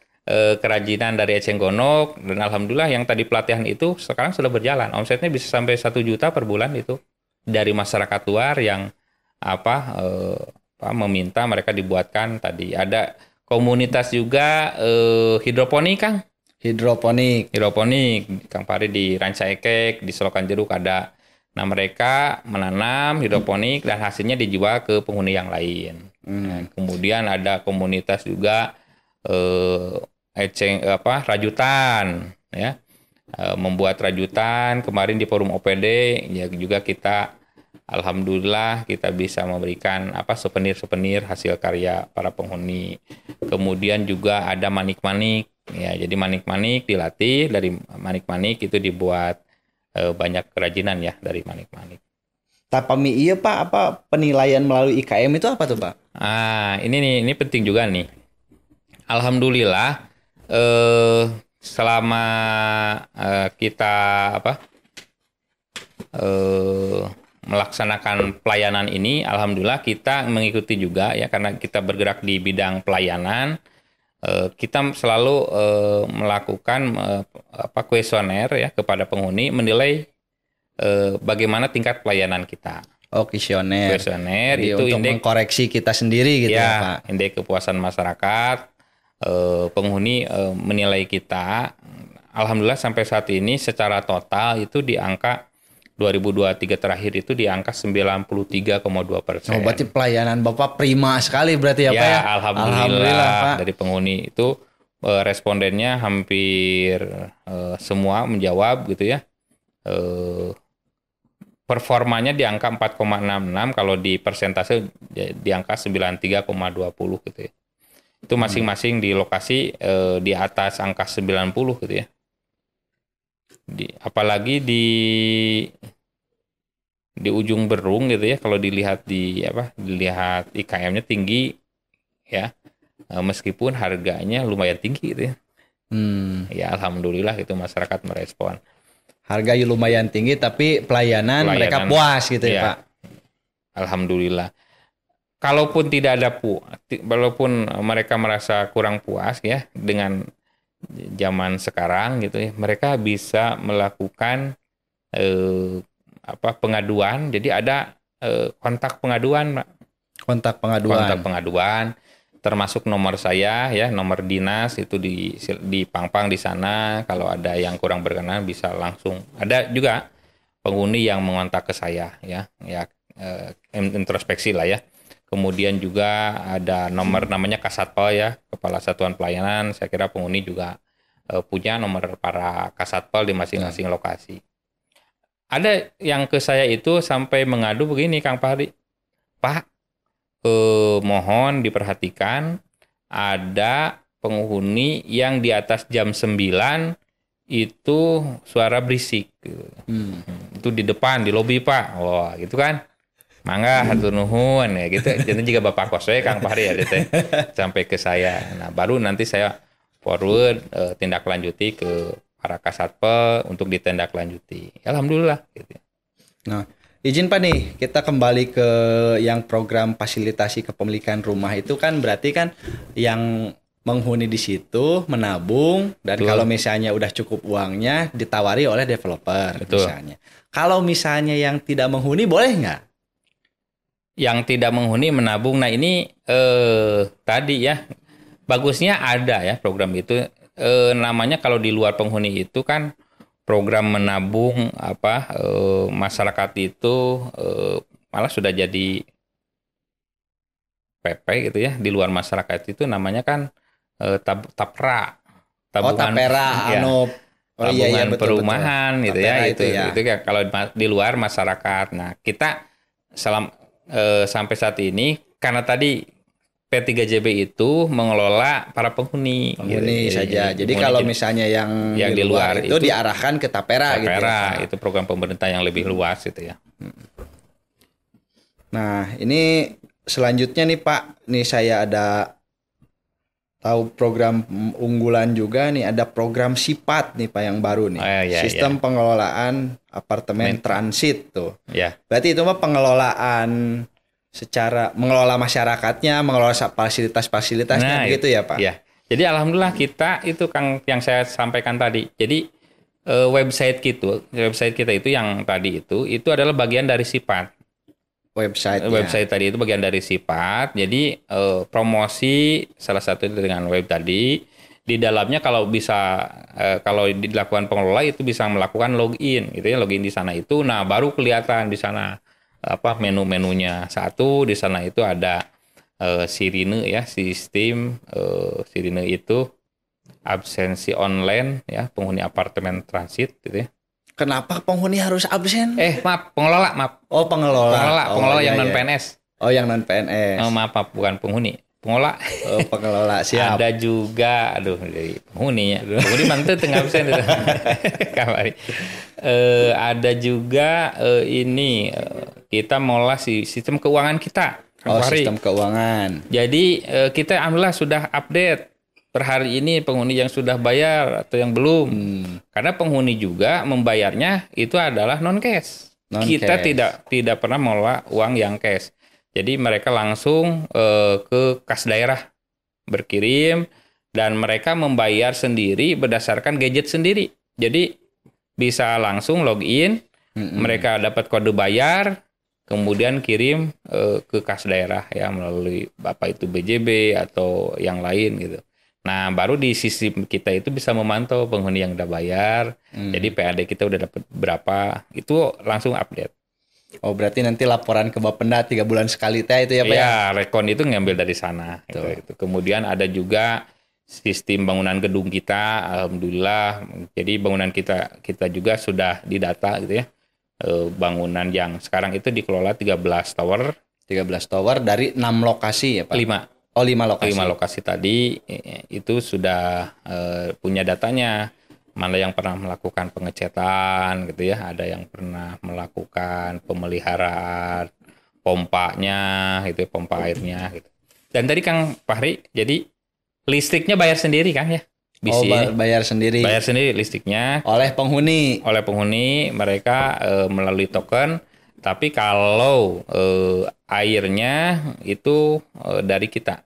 kerajinan dari Eceng Gondok, dan alhamdulillah yang tadi pelatihan itu sekarang sudah berjalan. Omsetnya bisa sampai 1 juta per bulan itu dari masyarakat luar yang meminta mereka dibuatkan tadi. Ada komunitas juga hidroponik, Kang. Hidroponik Kang Pari di Rancaikek, di Solokan Jeruk ada. Nah, mereka menanam hidroponik dan hasilnya dijual ke penghuni yang lain. Nah, kemudian ada komunitas juga rajutan ya, membuat rajutan. Kemarin di forum OPD ya juga kita alhamdulillah kita bisa memberikan souvenir hasil karya para penghuni. Kemudian juga ada manik-manik ya, jadi manik-manik dilatih, dari manik-manik itu dibuat banyak kerajinan ya dari manik-manik. Tapi iya Pak, penilaian melalui IKM itu apa tuh Pak? Ini penting juga nih. Alhamdulillah selama kita melaksanakan pelayanan ini, alhamdulillah kita mengikuti juga ya, karena kita bergerak di bidang pelayanan. Kita selalu melakukan kuesioner ya kepada penghuni, menilai bagaimana tingkat pelayanan kita. Oh, kuesioner itu untuk indeks mengkoreksi kita sendiri gitu ya Pak. Indeks kepuasan masyarakat. Penghuni menilai kita, alhamdulillah sampai saat ini secara total itu di angka 2023 terakhir itu di angka 93,2%. Oh, berarti pelayanan Bapak prima sekali berarti ya Pak ya? Alhamdulillah Pak. Dari penghuni itu respondennya hampir semua menjawab gitu ya. Performanya di angka 4,66, kalau di persentase di angka 93,20 gitu ya. Itu masing-masing di lokasi di atas angka 90 gitu ya. Apalagi di ujung Berung gitu ya, kalau dilihat dilihat IKM-nya tinggi ya, meskipun harganya lumayan tinggi gitu ya. Ya alhamdulillah itu masyarakat merespon. Harga lumayan tinggi tapi pelayanan mereka puas gitu ya Pak. Alhamdulillah. Kalaupun tidak ada walaupun mereka merasa kurang puas ya dengan zaman sekarang gitu ya, mereka bisa melakukan pengaduan. Jadi ada kontak pengaduan, Pak. Kontak pengaduan termasuk nomor saya ya, nomor dinas itu dipangpang di sana. Kalau ada yang kurang berkenan bisa langsung. Ada juga penghuni yang mengontak ke saya ya introspeksi lah ya. Kemudian juga ada nomor namanya Kasatpol ya, Kepala Satuan Pelayanan. Saya kira penghuni juga punya nomor para Kasatpol di masing-masing lokasi. Ada yang ke saya itu sampai mengadu begini, Kang Fahri, Pak, mohon diperhatikan ada penghuni yang di atas jam 9 itu suara berisik. Itu di depan, di lobi Pak. Wah gitu kan. Mangga hatur nuhun ya gitu. Jadi juga Bapak kos we Kang Fahri ya gitu. Sampai ke saya. Nah, baru nanti saya forward tindak lanjuti ke para Kasatpol untuk ditindaklanjuti. Alhamdulillah gitu. Nah, izin Pak nih, kita kembali ke yang program fasilitasi kepemilikan rumah itu kan berarti kan yang menghuni di situ menabung dan Betul. kalau misalnya udah cukup uangnya ditawari oleh developer. Betul. Misalnya. Kalau misalnya yang tidak menghuni boleh nggak? Yang tidak menghuni menabung. Nah ini tadi ya bagusnya ada ya program itu. Namanya kalau di luar penghuni itu kan program menabung masyarakat itu malah sudah jadi PP gitu ya. Di luar masyarakat itu namanya kan tapra. Tapera ya, tabungan betul, perumahan betul. gitu Tapera ya. Itu ya kalau di luar masyarakat. Nah kita sampai saat ini karena tadi P3JB itu mengelola para penghuni gitu. Saja. Jadi kalau misalnya yang di luar itu diarahkan ke Tapera gitu. Itu program pemerintah yang lebih luas gitu ya. Nah, ini selanjutnya nih Pak, nih saya ada tahu program unggulan juga nih, ada program SIPAT nih Pak yang baru nih. Sistem pengelolaan apartemen transit tuh. Ya. Berarti itu mah pengelolaan secara mengelola masyarakatnya, mengelola fasilitas-fasilitasnya begitu ya Pak? Ya. Jadi alhamdulillah kita itu Kang yang saya sampaikan tadi. Jadi website kita itu yang tadi itu adalah bagian dari SIPAT. Website tadi itu bagian dari SIPAT. Jadi promosi salah satu dengan web tadi. Di dalamnya kalau dilakukan pengelola itu bisa melakukan login gitu ya, login di sana itu. Nah, baru kelihatan di sana menu-menunya. Satu di sana itu ada Sirine ya, sistem Sirine itu absensi online ya, penghuni apartemen transit gitu ya. Kenapa penghuni harus absen? Pengelola. Oh, pengelola yang non PNS. Oh, yang non PNS. Oh, maaf, bukan penghuni. Pengelola. Oh, pengelola, siap. Ada juga, dari penghuni ya. Penghuni mantu tengah absen itu. Ada juga kita mengolah sistem keuangan kita. Sistem keuangan. Jadi kita alhamdulillah sudah update per hari ini penghuni yang sudah bayar atau yang belum. Karena penghuni juga membayarnya itu adalah non cash. Kita tidak pernah mengelola uang yang cash. Jadi mereka langsung ke kas daerah berkirim dan mereka membayar sendiri berdasarkan gadget sendiri. Jadi bisa langsung login, mereka dapat kode bayar, kemudian kirim ke kas daerah ya melalui Bapak itu BJB atau yang lain gitu. Nah, baru di sistem kita itu bisa memantau penghuni yang udah bayar. Jadi PAD kita udah dapat berapa, itu langsung update. Oh, berarti nanti laporan ke Bapenda 3 bulan sekali itu ya Pak? Iya, rekon itu ngambil dari sana. Gitu. Kemudian ada juga sistem bangunan gedung kita, alhamdulillah. Jadi bangunan kita juga sudah didata gitu ya. Bangunan yang sekarang itu dikelola 13 tower. 13 tower dari 6 lokasi ya Pak? 5. Oh, 5 lokasi. 5 lokasi tadi itu sudah punya datanya. Mana yang pernah melakukan pengecetan gitu ya, ada yang pernah melakukan pemeliharaan pompanya gitu, pompa airnya gitu. Dan tadi Kang Fahri, jadi listriknya bayar sendiri kan ya? Bayar sendiri. Bayar sendiri listriknya oleh penghuni. Oleh penghuni, mereka melalui token. Tapi kalau airnya itu dari kita.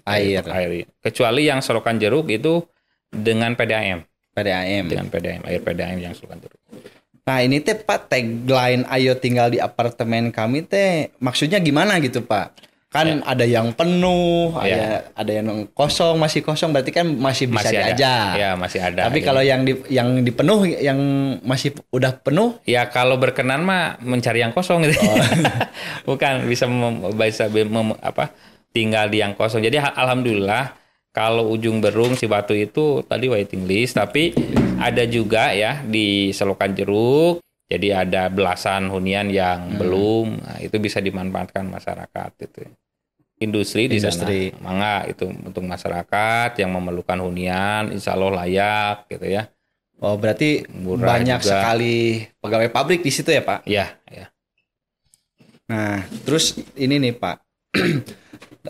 Air. Kecuali yang Sorokan Jeruk itu dengan PDAM. Dengan PDAM, air PDAM yang Sorokan Jeruk. Nah ini teh Pak, tagline ayo tinggal di apartemen kami teh maksudnya gimana gitu Pak? Kan ada yang penuh, ada yang kosong, masih kosong, berarti kan masih bisa diajak. Ya, masih ada. Tapi kalau yang dipenuh, yang masih udah penuh, ya kalau berkenan mah mencari yang kosong gitu. Bukan bisa tinggal di yang kosong. Jadi alhamdulillah kalau Ujung Berung Cibatu itu tadi waiting list, tapi ada juga ya di Selokan Jeruk. Jadi ada belasan hunian yang belum, nah, itu bisa dimanfaatkan masyarakat itu. Industri di sana, mangga itu untuk masyarakat yang memerlukan hunian, insya Allah layak gitu ya. Oh berarti murah banyak juga. Sekali pegawai pabrik di situ ya Pak? Ya, ya. Nah terus ini nih Pak,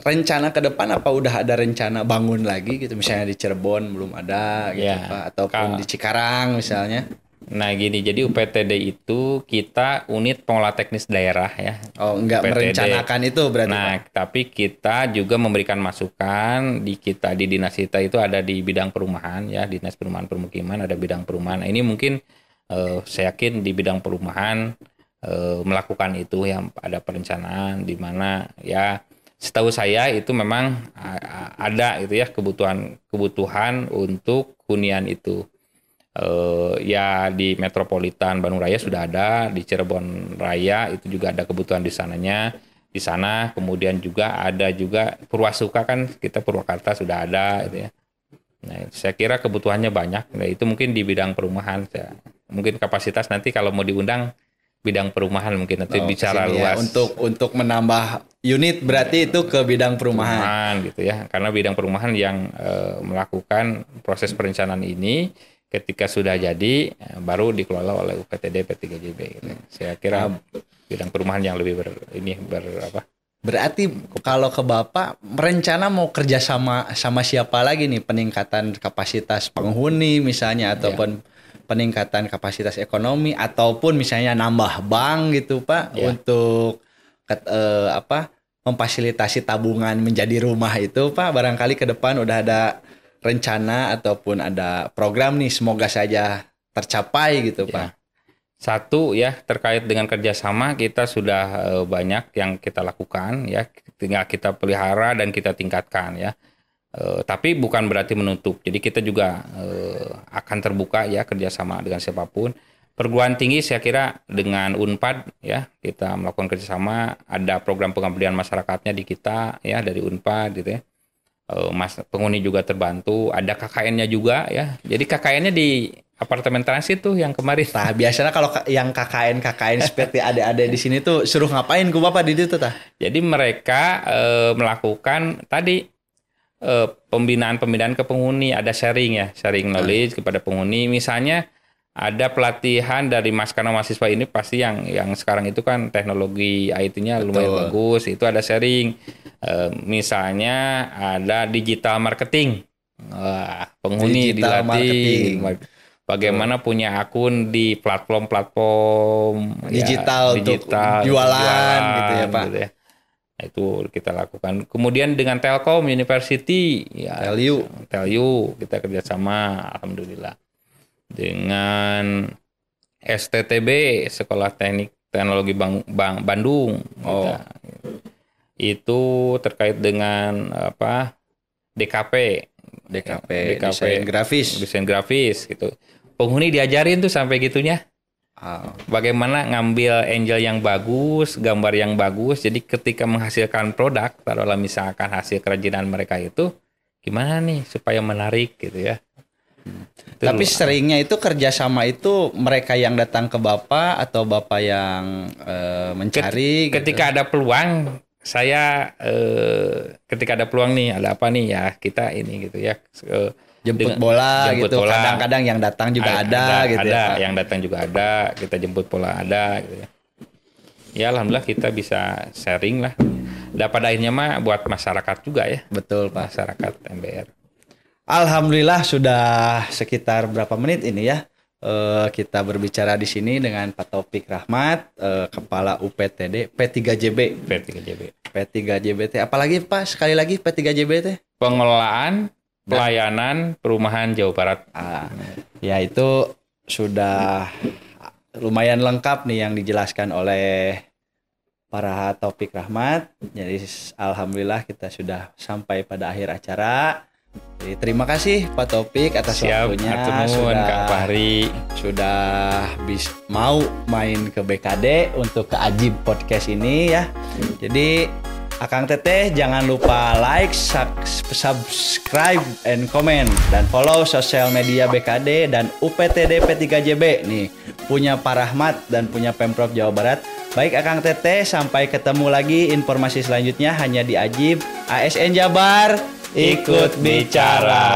rencana ke depan apa udah ada rencana bangun lagi gitu, misalnya di Cirebon belum ada gitu ya, Pak, ataupun di Cikarang misalnya? Nah gini, jadi UPTD itu kita unit pengelola teknis daerah ya. Oh enggak UPTD. Merencanakan itu berarti. Nah Pak, tapi kita juga memberikan masukan di Dinas kita itu ada di bidang perumahan ya, Dinas Perumahan Permukiman ada bidang perumahan. Nah, ini mungkin saya yakin di bidang perumahan melakukan itu yang ada perencanaan di mana ya setahu saya itu memang ada itu ya kebutuhan untuk hunian itu. Ya di Metropolitan Bandung Raya sudah ada, di Cirebon Raya itu juga ada kebutuhan di sananya. Di sana kemudian juga ada juga Purwasuka kan kita Purwakarta sudah ada gitu ya. Nah, saya kira kebutuhannya banyak. Nah, itu mungkin di bidang perumahan. Mungkin kapasitas nanti kalau mau diundang bidang perumahan mungkin nanti bicara luas. Ya. Untuk menambah unit berarti itu ke bidang perumahan gitu ya. Karena bidang perumahan yang melakukan proses perencanaan ini ketika sudah jadi baru dikelola oleh UPTD P3JB gitu. Saya kira bidang perumahan yang lebih Berarti kalau ke Bapak merencana mau kerja sama siapa lagi nih, peningkatan kapasitas penghuni misalnya ataupun peningkatan kapasitas ekonomi ataupun misalnya nambah bank gitu Pak untuk memfasilitasi tabungan menjadi rumah itu Pak, barangkali ke depan udah ada rencana ataupun ada program nih, semoga saja tercapai gitu Pak. Satu ya terkait dengan kerjasama kita sudah banyak yang kita lakukan ya, tinggal kita pelihara dan kita tingkatkan ya. Tapi bukan berarti menutup. Jadi kita juga akan terbuka ya kerjasama dengan siapapun. Perguruan tinggi saya kira dengan Unpad ya kita melakukan kerjasama. Ada program pengabdian masyarakatnya di kita ya dari Unpad gitu ya. Penghuni juga terbantu, ada KKN-nya juga ya. Jadi KKN-nya di apartemen transit tuh yang kemarin. Nah, biasanya kalau yang KKN seperti adik-adik di sini tuh suruh ngapain ku Bapak di situ tah? Jadi mereka melakukan tadi pembinaan ke penghuni, ada sharing knowledge kepada penghuni. Misalnya ada pelatihan dari karena mahasiswa ini pasti yang sekarang itu kan teknologi IT-nya lumayan bagus, itu ada sharing. Misalnya ada digital marketing, penghuni dilatih bagaimana punya akun di platform digital untuk jualan gitu ya Pak. Gitu ya. Nah, itu kita lakukan. Kemudian dengan Telkom University, Telyu kita kerjasama, alhamdulillah. Dengan STTB Sekolah Teknik Teknologi Bandung. Itu terkait dengan DKP desain grafis gitu. Penghuni diajarin tuh sampai gitunya. Bagaimana ngambil angel yang bagus, gambar yang bagus. Jadi ketika menghasilkan produk, taruhlah misalkan hasil kerajinan mereka itu gimana nih supaya menarik gitu ya. Tapi seringnya itu kerjasama itu mereka yang datang ke Bapak atau Bapak yang mencari. Ketika ada peluang, saya ketika ada peluang nih, ada apa nih ya kita ini gitu ya. Jemput bola. Kadang-kadang yang datang juga ada gitu. Ada yang datang juga ada, kita jemput bola ada gitu ya. Ya alhamdulillah kita bisa sharing lah. Dan pada akhirnya mah buat masyarakat juga ya. Betul Pak. Masyarakat MBR. Alhamdulillah sudah sekitar berapa menit ini ya kita berbicara di sini dengan Pak Taufik Rahmat, Kepala UPTD P3JB. Apalagi Pak, sekali lagi P3JB teh? Pengelolaan Pelayanan Perumahan Jawa Barat. Ya itu sudah lumayan lengkap nih yang dijelaskan oleh para Taufik Rahmat. Jadi alhamdulillah kita sudah sampai pada akhir acara. Jadi, terima kasih Pak Taufik atas waktunya, sudah mau main ke BKD untuk ke Ajib Podcast ini ya. Jadi Akang Teteh jangan lupa like, subscribe, and comment dan follow sosial media BKD dan UPTD P3JB nih punya Pak Rahmat dan punya Pemprov Jawa Barat. Baik Akang Teteh, sampai ketemu lagi informasi selanjutnya hanya di Ajib. ASN Jabar ikut bicara.